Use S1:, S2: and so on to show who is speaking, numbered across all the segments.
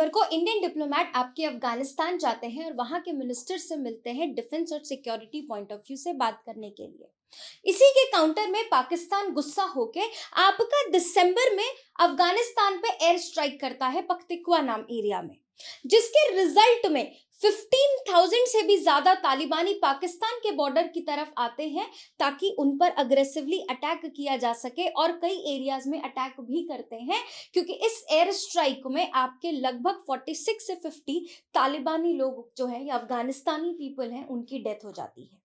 S1: दिसंबर को Indian diplomat आपके अफगानिस्तान जाते हैं और वहां के मिनिस्टर से मिलते हैं डिफेंस और सिक्योरिटी पॉइंट ऑफ व्यू से बात करने के लिए। इसी के काउंटर में पाकिस्तान गुस्सा होके आपका दिसंबर में अफगानिस्तान पे एयर स्ट्राइक करता है पख्तिकवा नाम एरिया में, जिसके रिजल्ट में 15,000 से भी ज्यादा तालिबानी पाकिस्तान के बॉर्डर की तरफ आते हैं ताकि उन पर अग्रेसिवली अटैक किया जा सके, और कई एरियाज में अटैक भी करते हैं क्योंकि इस एयर स्ट्राइक में आपके लगभग 46 से 50 तालिबानी लोग जो है या अफगानिस्तानी पीपल हैं उनकी डेथ हो जाती है।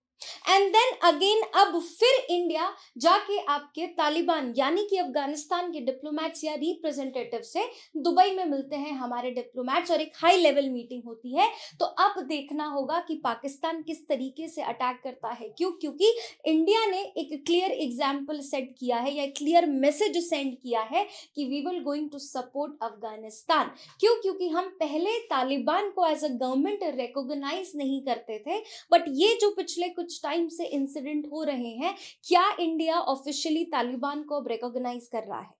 S1: एंड देन अगेन अब फिर इंडिया जाके आपके तालिबान यानी कि अफगानिस्तान के डिप्लोमेट्स या रिप्रेजेंटेटिव से दुबई में मिलते हैं हमारे डिप्लोमेट्स और एक हाई लेवल मीटिंग होती है। तो अब देखना होगा कि पाकिस्तान किस तरीके से अटैक करता है, क्योंकि इंडिया ने एक क्लियर एग्जाम्पल सेट किया है या क्लियर मैसेज सेंड किया है कि we will going to support Afghanistan. क्योंकि हम पहले तालिबान को एज अ गवर्नमेंट रिकॉग्नाइज नहीं करते थे, बट ये जो पिछले कुछ टाइम से इंसिडेंट हो रहे हैं, क्या इंडिया ऑफिशियली तालिबान को अब रिकॉग्नाइज कर रहा है?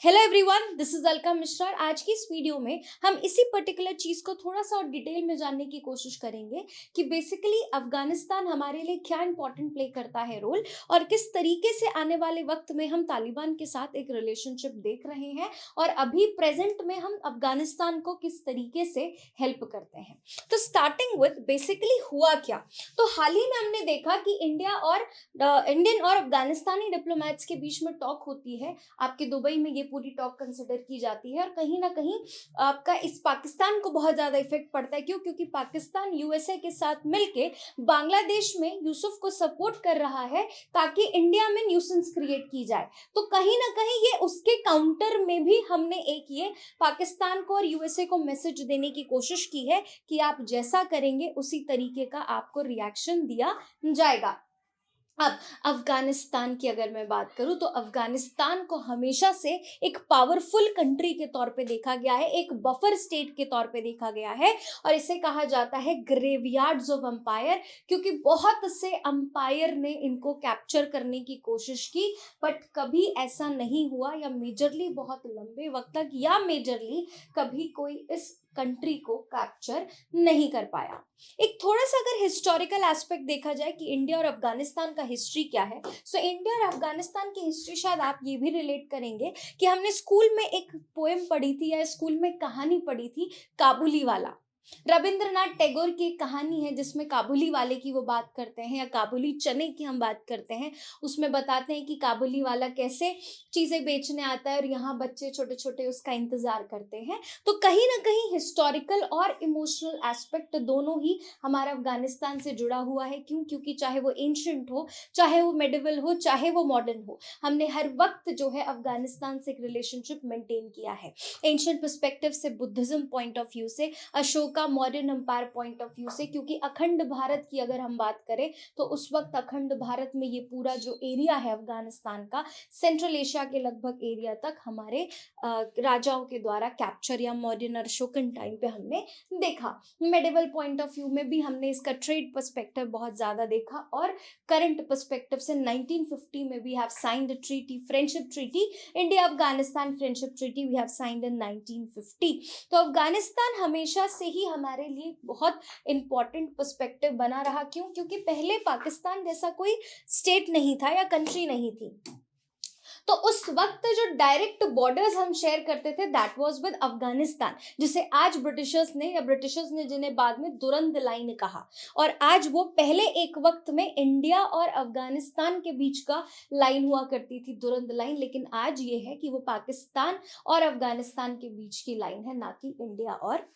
S1: Hello everyone, this is Alka Mishra. आज की इस वीडियो में हम इसी पर्टिकुलर चीज को थोड़ा सा और डिटेल में जानने की कोशिश करेंगे कि बेसिकली अफगानिस्तान हमारे लिए क्या इंपॉर्टेंट प्ले करता है रोल, और किस तरीके से आने वाले वक्त में हम तालिबान के साथ एक रिलेशनशिप देख रहे हैं, और अभी प्रेजेंट में हम अफगानिस्तान को किस तरीके से हेल्प करते हैं। तो स्टार्टिंग विद बेसिकली हुआ क्या, तो हाल ही में हमने देखा कि इंडियन और अफगानिस्तानी डिप्लोमेट्स के बीच में टॉक होती है। आपके दुबई में ये पूरी टॉक कंसिडर की जाती है, और कहीं ना कहीं आपका इस पाकिस्तान को बहुत ज्यादा इफेक्ट पड़ता है। क्योंकि पाकिस्तान यूएसए के साथ मिलके बांग्लादेश में यूसुफ को सपोर्ट कर रहा है ताकि इंडिया में न्यूसेंस क्रिएट की जाए। तो कहीं ना कहीं ये उसके काउंटर में भी हमने एक ये पाकिस्तान को और यूएसए को मैसेज देने की कोशिश की है कि आप जैसा करेंगे उसी तरीके का आपको रिएक्शन दिया जाएगा। अब अफगानिस्तान की अगर मैं बात करूं तो अफगानिस्तान को हमेशा से एक पावरफुल कंट्री के तौर पे देखा गया है, एक बफर स्टेट के तौर पे देखा गया है, और इसे कहा जाता है ग्रेवयार्ड्स ऑफ एम्पायर, क्योंकि बहुत से अंपायर ने इनको कैप्चर करने की कोशिश की, बट कभी ऐसा नहीं हुआ, या मेजरली बहुत लंबे वक्त तक, या मेजरली कभी कोई इस कंट्री को कैप्चर नहीं कर पाया। एक थोड़ा सा अगर हिस्टोरिकल एस्पेक्ट देखा जाए कि इंडिया और अफगानिस्तान का हिस्ट्री क्या है, सो इंडिया और अफगानिस्तान की हिस्ट्री शायद आप ये भी रिलेट करेंगे कि हमने स्कूल में एक पोएम पढ़ी थी या स्कूल में कहानी पढ़ी थी, काबुली वाला। रविंद्रनाथ टैगोर की एक कहानी है जिसमें काबुली वाले की वो बात करते हैं, या काबुली चने की हम बात करते हैं। उसमें बताते हैं कि काबुली वाला कैसे चीजें बेचने आता है और यहाँ बच्चे छोटे छोटे उसका इंतजार करते हैं। तो कहीं ना कहीं हिस्टोरिकल और इमोशनल एस्पेक्ट दोनों ही हमारा अफगानिस्तान से जुड़ा हुआ है। क्योंकि चाहे वो एंशिएंट हो, चाहे वो मेडिवल हो, चाहे वो मॉडर्न हो, हमने हर वक्त जो है अफगानिस्तान से एक रिलेशनशिप मेंटेन किया है। एंशिएंट पर्सपेक्टिव से, बुद्धिज्म पॉइंट ऑफ व्यू से, Ashoka modern empire point of view से, क्योंकि अखंड भारत की अगर हम बात करें तो उस वक्त अखंड भारत में ये पूरा जो एरिया है अफगानिस्तान का, सेंट्रल एशिया के लगभग एरिया तक हमारे राजाओं के द्वारा कैप्चर या मॉडर्न और अशोकन टाइम पे हमने देखा। मेडिवल पॉइंट ऑफ व्यू में भी हमने इसका ट्रेड पर्सपेक्टिव बहुत ज्यादा देखा, और करंट पर्सपेक्टिव से 1950 में we have signed treaty, friendship treaty, India Afghanistan friendship treaty we have signed in 1950। तो अफगानिस्तान हमेशा से ही हमारे लिए बहुत इंपॉर्टेंट पर्सपेक्टिव बना रहा। क्योंकि पहले पाकिस्तान जैसा कोई स्टेट नहीं था या कंट्री नहीं थी, तो उस वक्त जो डायरेक्ट बॉर्डर्स हम शेयर करते थे दैट वाज विद अफगानिस्तान, जिसे आज ब्रिटिशर्स ने जिन्हें बाद में दुरंद लाइन कहा। और आज वो पहले एक वक्त में इंडिया और अफगानिस्तान के बीच का लाइन हुआ करती थी, दुरंद लाइन, लेकिन आज ये है कि वो पाकिस्तान और अफगानिस्तान के बीच की लाइन है, ना कि इंडिया और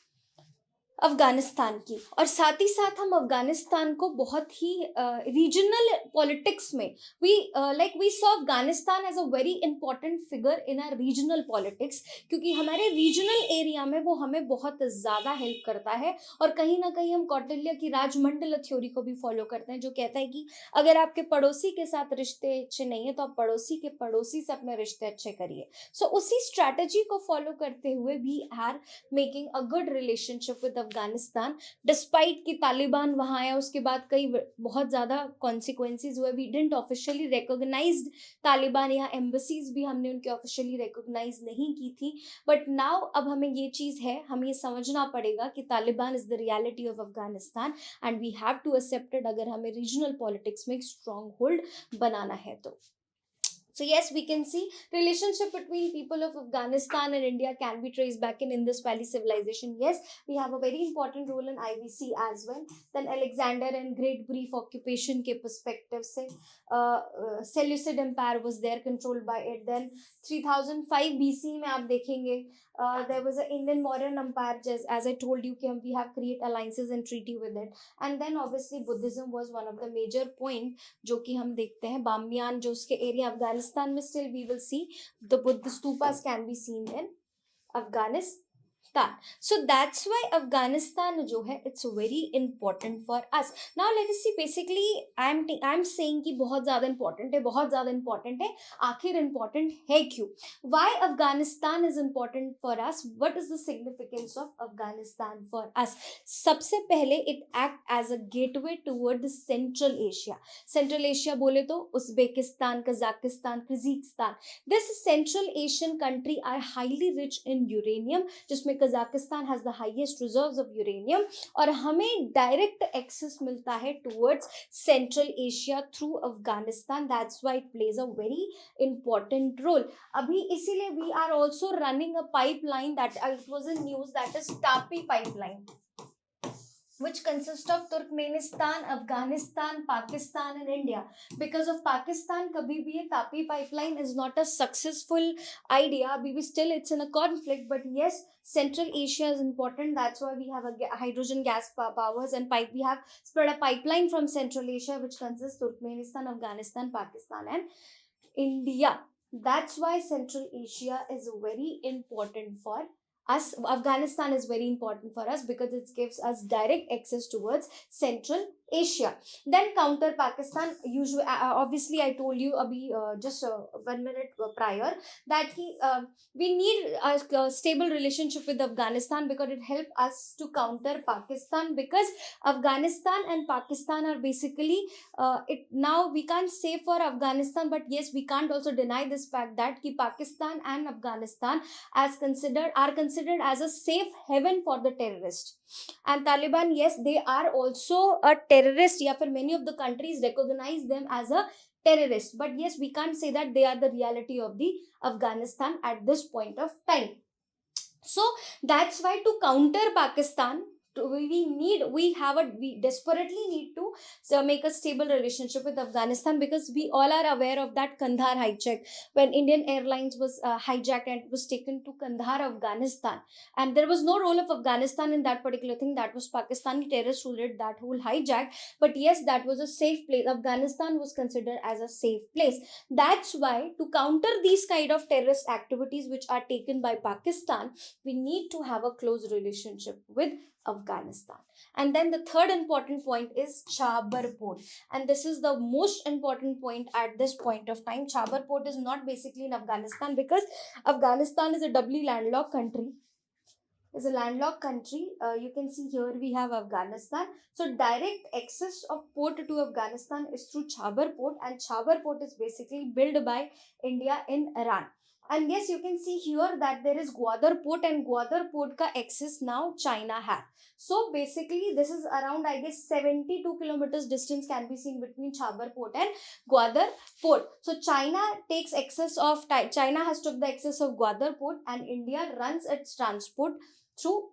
S1: अफगानिस्तान की। और साथ ही साथ हम अफगानिस्तान को बहुत ही रीजनल पॉलिटिक्स में we saw Afghanistan as a very important figure in our regional politics, क्योंकि हमारे रीजनल एरिया में वो हमें बहुत ज़्यादा हेल्प करता है। और कहीं ना कहीं हम कौटिल्य की राजमंडल थ्योरी को भी फॉलो करते हैं, जो कहता है कि अगर आपके पड़ोसी के साथ रिश्ते अच्छे नहीं है तो आप पड़ोसी के पड़ोसी से अपने रिश्ते अच्छे करिए। सो उसी स्ट्रैटेजी को फॉलो करते हुए we are making a good relationship with Afghanistan, despite कि तालिबान वहाँ आया, उसके बाद कई बहुत ज़्यादा कॉन्सिक्वेंसेज हुए, we didn't officially recognized Taliban, या एम्बेसीज भी हमने उनके ऑफिशियली रिकॉग्नाइज नहीं की थी, बट नाउ अब हमें ये चीज़ है, हमें ये समझना पड़ेगा कि Taliban is the reality of Afghanistan and we have to accept it, अगर हमें रीजनल पॉलिटिक्स में एक स्ट्रॉन्ग होल्ड बनाना है तो. So yes, we can see relationship between people of Afghanistan and India can be traced back in Indus Valley civilization. Yes, we have a very important role in IVC as well. Then Alexander and Great Brief occupation के perspective से Seleucid Empire was there, controlled by it. Then 3005 BC में आप देखेंगे there was an Indian Mauryan Empire, just as I told you कि we have create alliances and treaty with it. And then obviously Buddhism was one of the major point जो कि हम देखते हैं Bamiyan जो उसके एरिया अफगानिस्तान में, still we will see the Buddhist stupas can be seen in Afghanistan. So that's why Afghanistan जो है it's very important for us. Now let us see, basically I'm saying कि बहुत ज़्यादा important है, बहुत ज़्यादा important है, आखिर important है क्यों? Why Afghanistan is important for us? What is the significance of Afghanistan for us? सबसे पहले it act as a gateway toward the Central Asia. Central Asia बोले तो Uzbekistan, Kazakhstan, Kyrgyzstan. This Central Asian country are highly rich in uranium, जिसमें Kazakhstan has the highest reserves of uranium, और हमें direct access मिलता है towards central Asia through Afghanistan. That's why it plays a very important role. अभी इसीलिए we are also running a pipeline that it was in news, that is TAPI pipeline, which consists of Turkmenistan, Afghanistan, Pakistan and India. Because of Pakistan, kabhi bhi ye Tapi pipeline is not a successful idea. Maybe still it's in a conflict, but yes, Central Asia is important. That's why we have a hydrogen gas powers and pipe. We have spread a pipeline from Central Asia, which consists Turkmenistan, Afghanistan, Pakistan and India. That's why Central Asia is very important for us. Afghanistan is very important for us because it gives us direct access towards Central Asia. Then counter Pakistan, usually obviously I told you abhi just 1 minute prior that we need a stable relationship with Afghanistan because it helps us to counter Pakistan, because Afghanistan and Pakistan are basically it now we can't say for Afghanistan, but yes, we can't also deny this fact that ki Pakistan and Afghanistan are considered as a safe haven for the terrorists. And Taliban, yes, they are also a terrorist, या फिर many of the countries recognize them as a terrorist, but yes, we can't say that they are the reality of the Afghanistan at this point of time. So that's why to counter Pakistan, we desperately need to make a stable relationship with Afghanistan, because we all are aware of that Kandahar hijack, when Indian Airlines was hijacked and it was taken to Kandahar, Afghanistan, and there was no role of Afghanistan in that particular thing. That was Pakistani terrorists who did that whole hijack, but yes, that was a safe place. Afghanistan was considered as a safe place. That's why to counter these kind of terrorist activities which are taken by Pakistan, we need to have a close relationship with Afghanistan. And then the third important point is Chabar Port, and this is the most important point at this point of time. Chabar Port is not basically in Afghanistan, because Afghanistan is a doubly landlocked country. Is a landlocked country. You can see here we have Afghanistan. So direct access of port to Afghanistan is through Chabar Port, and Chabar Port is basically built by India in Iran. And yes, you can see here that there is Gwadar Port, and Gwadar Port ka access now China has. So basically this is around, I guess, 72 kilometers distance can be seen between Chabar Port and Gwadar Port. So China has took the access of Gwadar Port, and India runs its transport through,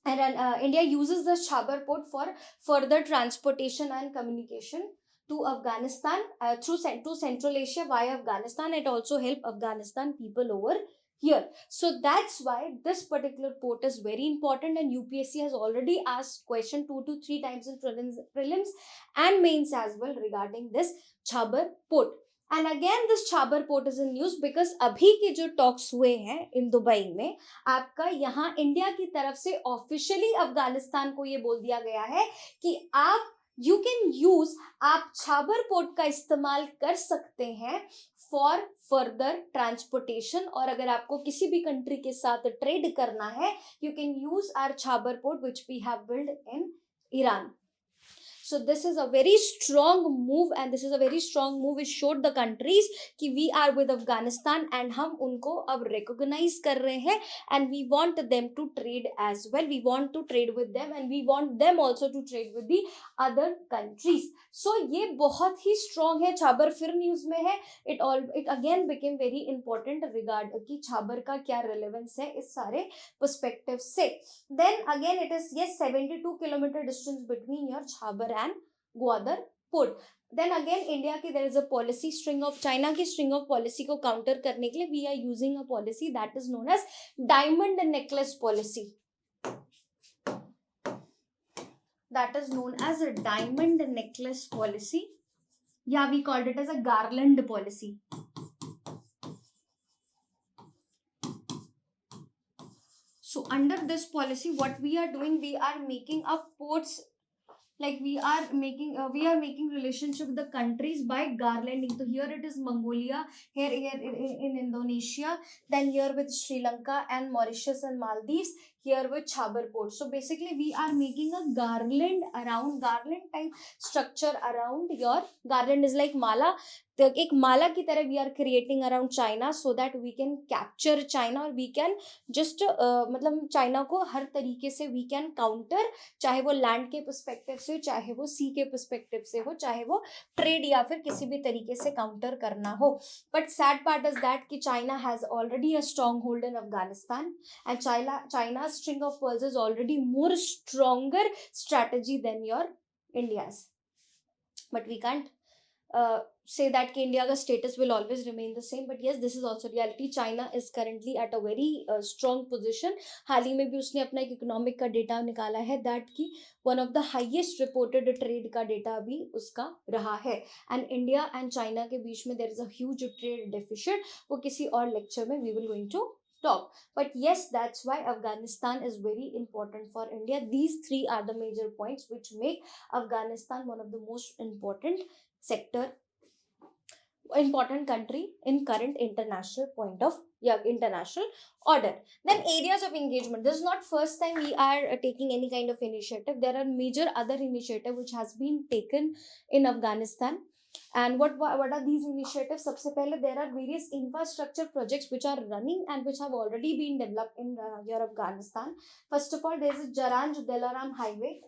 S1: and India uses the Chabar Port for further transportation and communication to Afghanistan through to Central Asia via Afghanistan. It also help Afghanistan people over here. So that's why this particular port is very important, and UPSC has already asked question 2 to 3 times in prelims and mains as well regarding this Chabar Port. And again this Chabar Port is in news because अभी के जो talks हुए हैं in Dubai में, आपका यहाँ India की तरफ से ऑफिशियली अफगानिस्तान को ये बोल दिया गया है कि आप यू कैन यूज, आप छाबर पोर्ट का इस्तेमाल कर सकते हैं फॉर फर्दर ट्रांसपोर्टेशन, और अगर आपको किसी भी कंट्री के साथ ट्रेड करना है, you can use our Chabar port which we have built in Iran. So this is a very strong move, and this is a very strong move which showed the countries कि we are with Afghanistan and हम उनको अब recognize कर रहे हैं, and we want them to trade as well. We want to trade with them and we want them also to trade with the other countries. So ये बहुत ही strong है. छाबर फिर न्यूज में है. It again became very important regard कि छाबर का क्या relevance है इस सारे perspective से. Then again it is, yes, 72 kilometer distance between your Chabar and Gwadar port. Then again India की there is a policy, string of China की string of policy को counter करने के लिए we are using a policy that is known as diamond necklace policy. That is known as a diamond necklace policy. Yeah, we called it as a garland policy. So under this policy, what we are doing, we are making up ports, like we are making relationship with the countries by garlanding. So here it is Mongolia, here in Indonesia, then here with Sri Lanka and Mauritius and Maldives, here with Chabar port. So basically we are making a garland type structure around your. Garland is like mala, तो एक माला की तरह we are creating around China, so that we can capture China, और we can just मतलब China को हर तरीके से वी कैन काउंटर, चाहे वो लैंड के पर्सपेक्टिव से, चाहे वो सी के पर्सपेक्टिव से हो, चाहे वो ट्रेड या फिर किसी भी तरीके से काउंटर करना हो. But sad part is that कि China has already a strong hold in Afghanistan, and China string of pearls is already more stronger strategy than your India's. But we can't say that कि India का status will always remain the same, but yes, this is also reality. China is currently at a very strong position. हाल ही में भी उसने अपना एक economic का data निकाला है, दैट कि one of the highest reported trade का डेटा भी उसका रहा है, and India and China के बीच में there is a huge trade deficit. वो किसी और लेक्चर में we will going to talk. But yes, that's why Afghanistan is very important for India. These three are the major points which make Afghanistan one of the most important country in current international point of international order. Then areas of engagement. This is not first time we are taking any kind of initiative. There are major other initiative which has been taken in Afghanistan. And what are these initiatives? सबसे पहले there are various infrastructure projects which are running and which have already been developed in your Afghanistan. First of all, there is a Jaranj-Dalaram highway.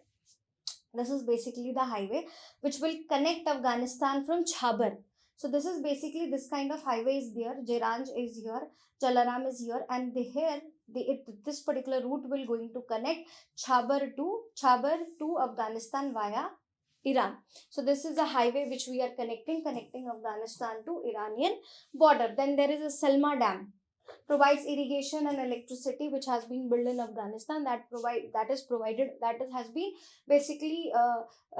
S1: This is basically the highway which will connect Afghanistan from Chabar. So this is basically this kind of highway is there. Jaranj is here, Jalaram is here, and this particular route will going to connect Chabar to Afghanistan via Iran. So this is a highway which we are connecting Afghanistan to Iranian border. Then there is a Salma Dam, provides irrigation and electricity, which has been built in Afghanistan. Has been basically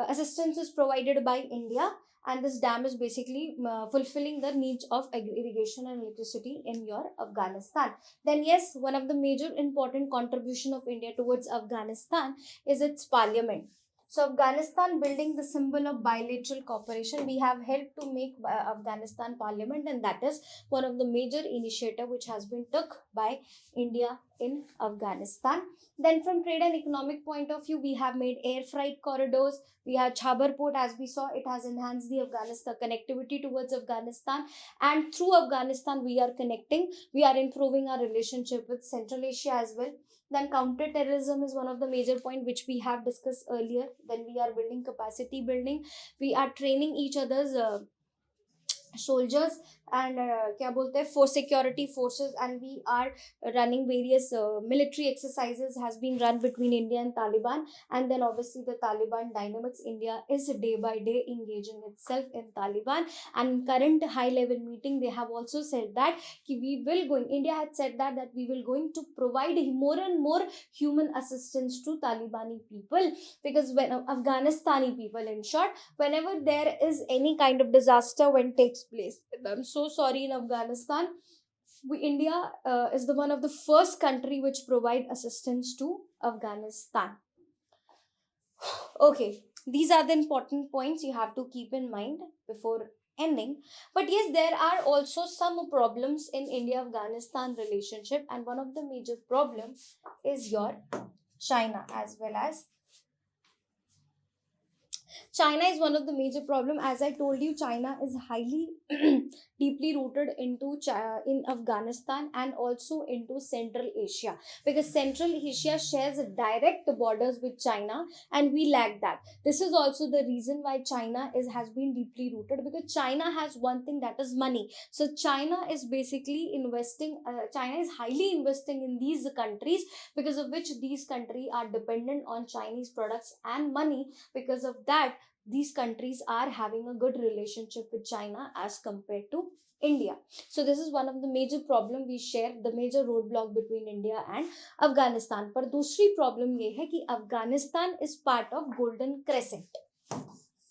S1: assistance is provided by India, and this dam is basically fulfilling the needs of irrigation and electricity in your Afghanistan. Then yes, one of the major important contribution of India towards Afghanistan is its parliament. So Afghanistan building the symbol of bilateral cooperation. We have helped to make Afghanistan parliament, and that is one of the major initiative which has been took by India in Afghanistan. Then from trade and economic point of view, we have made air freight corridors. We have Chabar port, as we saw, it has enhanced the Afghanistan connectivity towards Afghanistan, and through Afghanistan we are improving our relationship with Central Asia as well. Then counter-terrorism is one of the major point which we have discussed earlier. Then we are building capacity building. We are training each other's soldiers and for security forces, and we are running various military exercises has been run between India and Taliban. And then obviously the Taliban dynamics, India is day by day engaging itself in Taliban, and current high level meeting they have also said that India had said that we will going to provide more and more human assistance to Talibani people, because when Afghanistani people, in short, whenever there is any kind of disaster when takes place, I'm so sorry, in Afghanistan, India is the one of the first country which provide assistance to Afghanistan. Okay, These are the important points you have to keep in mind before ending. But yes, there are also some problems in India Afghanistan relationship, and one of the major problems is your China as well as China is one of the major problem. As I told you, China is highly deeply rooted into in Afghanistan and also into Central Asia, because Central Asia shares direct borders with China, and we lack that. This is also the reason why China is has been deeply rooted, because China has one thing, that is money. So China is basically investing. China is highly investing in these countries, because of which these countries are dependent on Chinese products and money. Because of that, these countries are having a good relationship with China as compared to India. So this is one of the major problem we share, the major roadblock between India and Afghanistan. पर दूसरी problem ये है कि Afghanistan is part of Golden Crescent.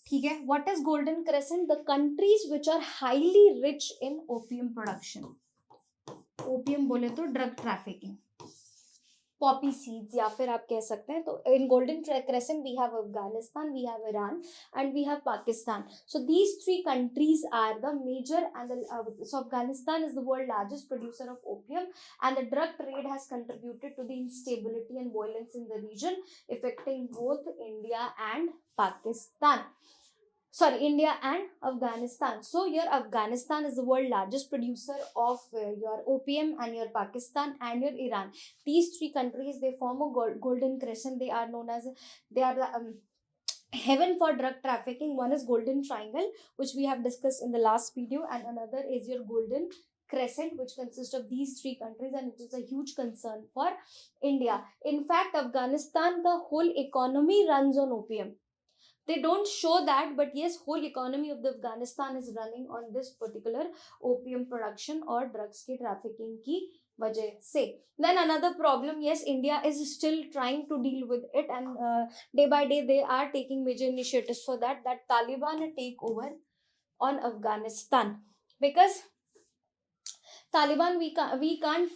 S1: ठीक है, what is Golden Crescent? The countries which are highly rich in opium production. Opium बोले तो drug trafficking. Poppy seeds या फिर आप कह सकते हैं. तो in golden crescent we have Afghanistan, we have Iran and we have Pakistan. So these three countries are the major and so Afghanistan is the world largest producer of opium, and the drug trade has contributed to the instability and violence in the region, affecting both India and Pakistan. Sorry, India and Afghanistan. So your Afghanistan is the world largest producer of your opium, and your Pakistan and your Iran. These three countries, they form a golden crescent. They are known as, they are the heaven for drug trafficking. One is Golden Triangle, which we have discussed in the last video, and another is your Golden Crescent, which consists of these three countries, and it is a huge concern for India. In fact, Afghanistan, the whole economy runs on opium. They don't show that, but yes, whole economy of the Afghanistan is running on this particular opium production or drugs के trafficking की वजह से. Then another problem, yes, India is still trying to deal with it, and day by day they are taking major initiatives for that Taliban take over on Afghanistan. Because Taliban, we can't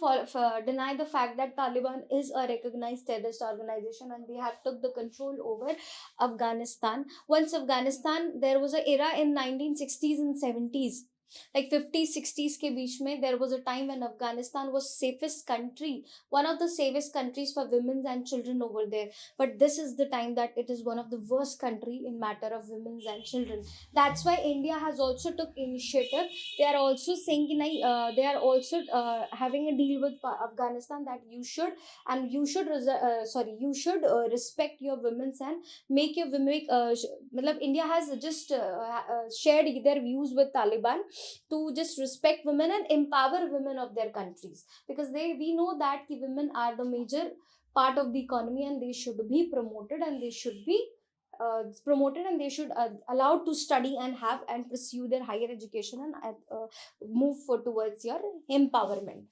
S1: deny the fact that Taliban is a recognized terrorist organization, and they have took the control over Afghanistan. Once Afghanistan, there was an era in 1960s and 70s, like 50s 60s के बीच में, there was a time when Afghanistan was safest country, one of the safest countries for women and children over there. But this is the time that it is one of the worst country in matter of women and children. That's why India has also took initiative. They are also saying they are also having a deal with Afghanistan, that you should, and you should you should respect your women and make your women India has just shared their views with Taliban to just respect women and empower women of their countries, because we know that women are the major part of the economy, and they should be promoted, and they should be and they should allowed to study and have and pursue their higher education, and move towards your empowerment.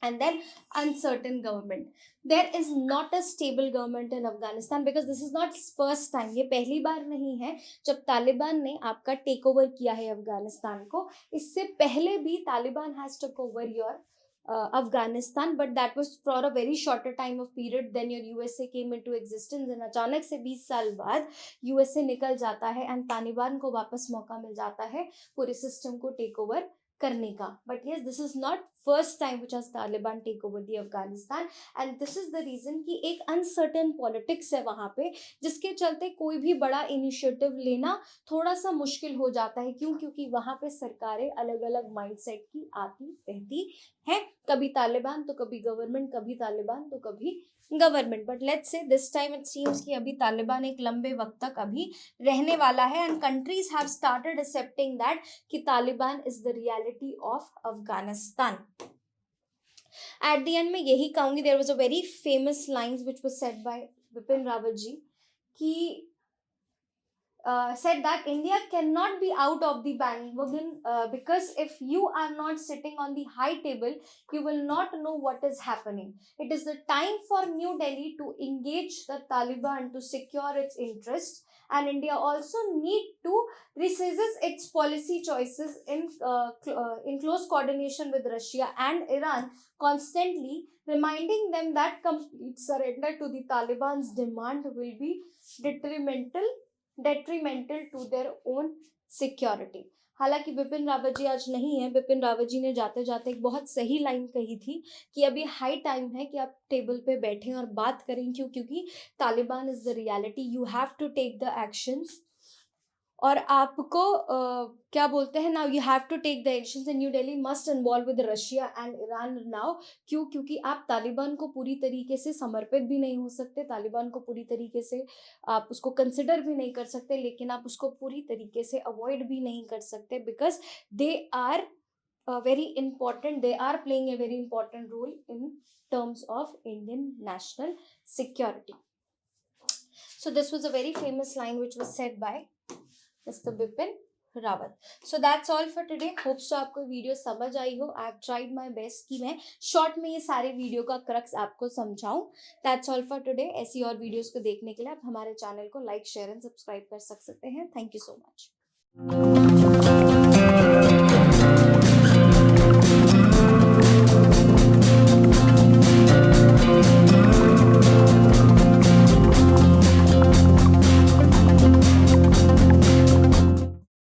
S1: And then uncertain government. There is not a stable government in Afghanistan, because this is not first time. ये पहली बार नहीं है जब तालिबान ने आपका take over किया है अफगानिस्तान को. इससे पहले भी Taliban has took over your Afghanistan, but that was for a very shorter time of period. Then your USA came into existence, and अचानक से 20 साल बाद USA निकल जाता है, and तालिबान को वापस मौका मिल जाता है पूरे सिस्टम को टेक ओवर करने का. But yes, this is not first time which has Taliban take over the Afghanistan, and this is the reason कि एक uncertain politics है वहाँ पे, जिसके चलते कोई भी बड़ा इनिशिएटिव लेना थोड़ा सा मुश्किल हो जाता है. क्यों? क्योंकि वहाँ पे सरकारें अलग अलग माइंडसेट की आती रहती है. कभी तालिबान तो कभी गवर्नमेंट, कभी तालिबान तो कभी government. But let's say this time it seems कि अभी तालिबान एक लंबे वक्त तक अभी रहने वाला है, and countries have started accepting that कि Taliban is the reality of Afghanistan. At the end में यही कहूंगी, there was a very famous lines which was said by Vipin Rawat ji, कि said that India cannot be out of the bandwagon, because if you are not sitting on the high table, you will not know what is happening. It is the time for New Delhi to engage the Taliban to secure its interests, and India also need to resist its policy choices in close coordination with Russia and Iran, constantly reminding them that complete surrender to the Taliban's demand will be detrimental detrimental to their own security. हालांकि बिपिन रावत जी आज नहीं है, बिपिन रावत जी ने जाते जाते एक बहुत सही लाइन कही थी कि अभी हाई टाइम है कि आप टेबल पे बैठें और बात करें। क्यों? क्योंकि Taliban is the reality, you have to take the actions. और आपको क्या बोलते हैं, now you have to take the actions and New Delhi must involve with Russia and Iran now. क्यों? क्योंकि आप तालिबान को पूरी तरीके से समर्पित भी नहीं हो सकते, तालिबान को पूरी तरीके से आप उसको कंसिडर भी नहीं कर सकते, लेकिन आप उसको पूरी तरीके से अवॉइड भी नहीं कर सकते, because they are very important, they are playing a very important role in terms of Indian national security. So this was a very famous line which was said by Mr. Bipin Rawat. So that's all for today. Hope so आपको video समझ आई हो. I have tried my best कि मैं short में ये सारे video का crux आपको समझाऊं. That's all for today. ऐसी और वीडियोस को देखने के लिए आप हमारे चैनल को लाइक, शेयर एंड सब्सक्राइब कर सकते हैं. Thank you so much.